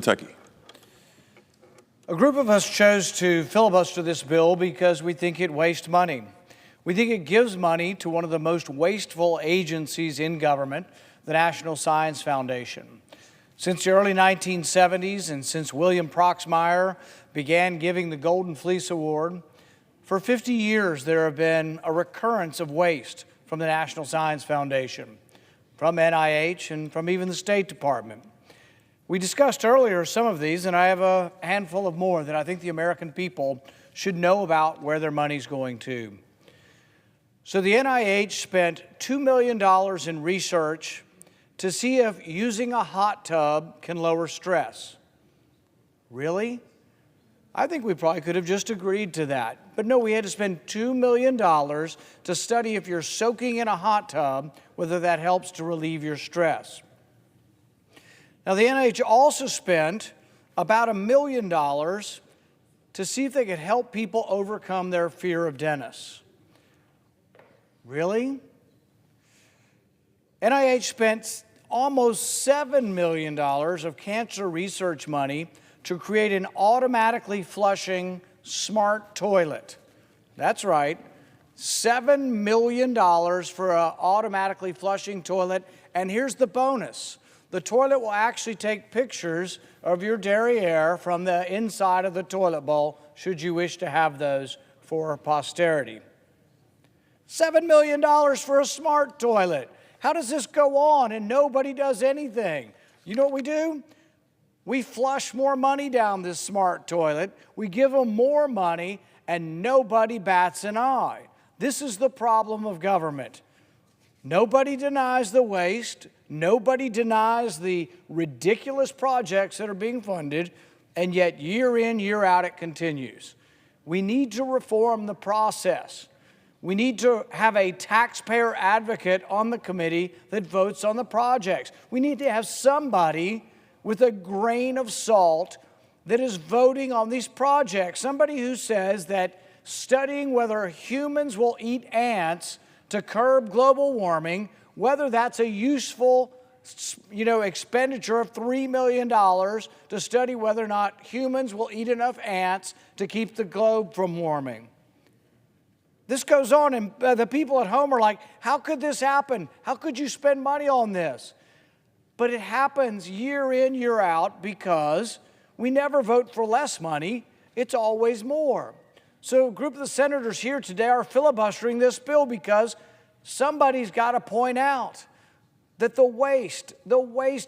Kentucky. A group of us chose to filibuster this bill because we think it wastes money. We think it gives money to one of the most wasteful agencies in government, the National Science Foundation. Since the early 1970s and since William Proxmire began giving the Golden Fleece Award, for 50 years there have been a recurrence of waste from the National Science Foundation, from NIH, and from even the State Department. We discussed earlier some of these, and I have a handful of more that I think the American people should know about where their money's going to. So the NIH spent $2 million in research to see if using a hot tub can lower stress. Really? I think we probably could have just agreed to that. But no, we had to spend $2 million to study if you're soaking in a hot tub, whether that helps to relieve your stress. Now, the NIH also spent about $1 million to see if they could help people overcome their fear of dentists. Really? NIH spent almost $7 million of cancer research money to create an automatically flushing smart toilet. That's right, $7 million for an automatically flushing toilet. And here's the bonus. The toilet will actually take pictures of your derriere from the inside of the toilet bowl, should you wish to have those for posterity. $7 million for a smart toilet. How does this go on and nobody does anything? You know what we do? We flush more money down this smart toilet. We give them more money and nobody bats an eye. This is the problem of government. Nobody denies the waste. Nobody denies the ridiculous projects that are being funded, and yet year in, year out, it continues. We need to reform the process. We need to have a taxpayer advocate on the committee that votes on the projects. We need to have somebody with a grain of salt that is voting on these projects. Somebody who says that studying whether humans will eat ants to curb global warming, whether that's a useful expenditure of $3 million to study whether or not humans will eat enough ants to keep the globe from warming. This goes on, and the people at home are like, how could this happen? How could you spend money on this? But it happens year in, year out, because we never vote for less money. It's always more. So a group of the senators here today are filibustering this bill because somebody's got to point out that the waste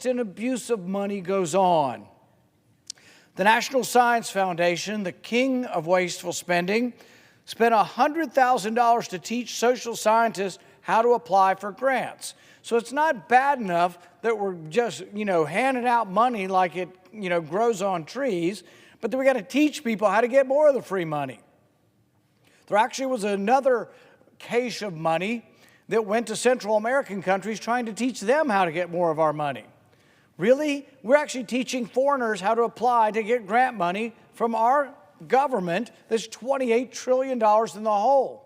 and abuse of money goes on. The National Science Foundation, the king of wasteful spending, spent $100,000 to teach social scientists how to apply for grants. So it's not bad enough that we're just, handing out money like it, grows on trees, but then we got to teach people how to get more of the free money. There actually was another cache of money that went to Central American countries trying to teach them how to get more of our money. Really? We're actually teaching foreigners how to apply to get grant money from our government that's $28 trillion in the hole.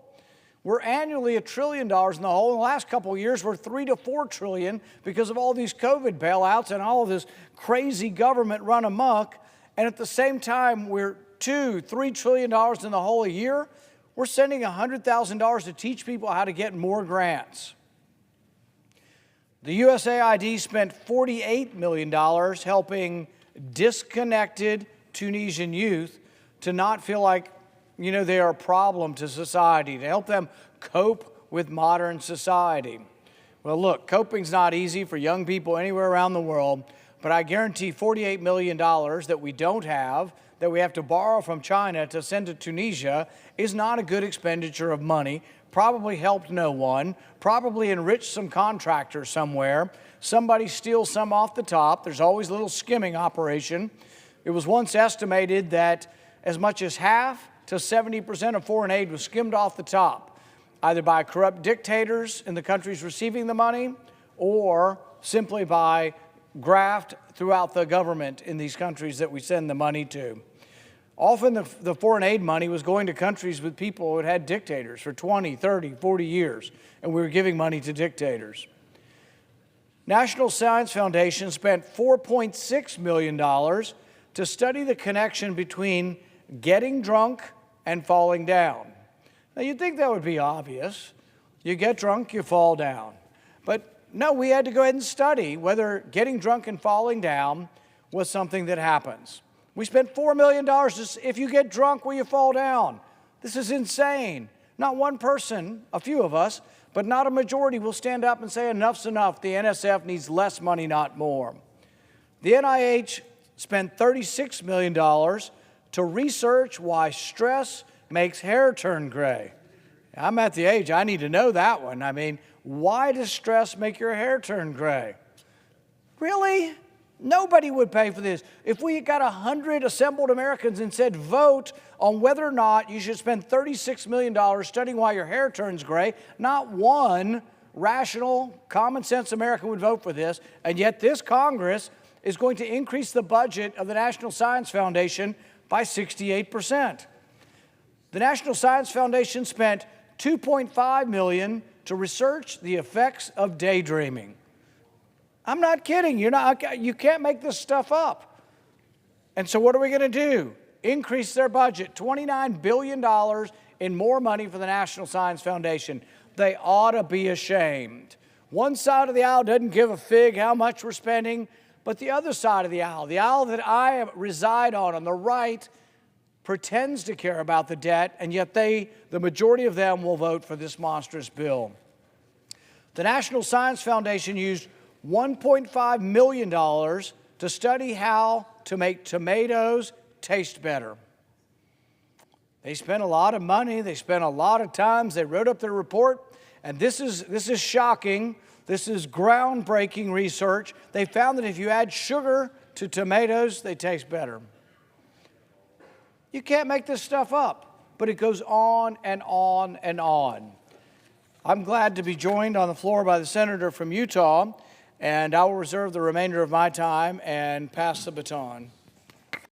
We're annually $1 trillion in the hole. In the last couple of years, we're $3 to $4 trillion because of all these COVID bailouts and all of this crazy government run amok. And at the same time, we're $2, $3 trillion in the hole a year. We're sending $100,000 to teach people how to get more grants. The USAID spent $48 million helping disconnected Tunisian youth to not feel like, they are a problem to society, to help them cope with modern society. Well, look, coping's not easy for young people anywhere around the world, but I guarantee $48 million that we don't have, that we have to borrow from China to send to Tunisia, is not a good expenditure of money, probably helped no one, probably enriched some contractor somewhere. Somebody steals some off the top. There's always a little skimming operation. It was once estimated that as much as half to 70% of foreign aid was skimmed off the top, either by corrupt dictators in the countries receiving the money or simply by graft throughout the government in these countries that we send the money to. Often the foreign aid money was going to countries with people who had had dictators for 20, 30, 40 years, and we were giving money to dictators. National Science Foundation spent $4.6 million to study the connection between getting drunk and falling down. Now, you'd think that would be obvious. You get drunk, you fall down. But no, we had to go ahead and study whether getting drunk and falling down was something that happens. We spent $4 million just if you get drunk, will you fall down? This is insane. Not one person, a few of us, but not a majority will stand up and say enough's enough. The NSF needs less money, not more. The NIH spent $36 million to research why stress makes hair turn gray. I'm at the age, I need to know that one. I mean, why does stress make your hair turn gray? Really? Nobody would pay for this. If we got 100 assembled Americans and said, vote on whether or not you should spend $36 million studying why your hair turns gray, not one rational, common sense American would vote for this. And yet this Congress is going to increase the budget of the National Science Foundation by 68%. The National Science Foundation spent $2.5 million to research the effects of daydreaming. I'm not kidding. You can't make this stuff up. And so what are we going to do? Increase their budget, $29 billion in more money for the National Science Foundation. They ought to be ashamed. One side of the aisle doesn't give a fig how much we're spending, but the other side of the aisle that I reside on the right, pretends to care about the debt, and yet the majority of them will vote for this monstrous bill. The National Science Foundation used $1.5 million to study how to make tomatoes taste better. They spent a lot of money, they spent a lot of time, they wrote up their report, and this is shocking. This is groundbreaking research. They found that if you add sugar to tomatoes, they taste better. You can't make this stuff up, but it goes on and on and on. I'm glad to be joined on the floor by the senator from Utah, and I will reserve the remainder of my time and pass the baton.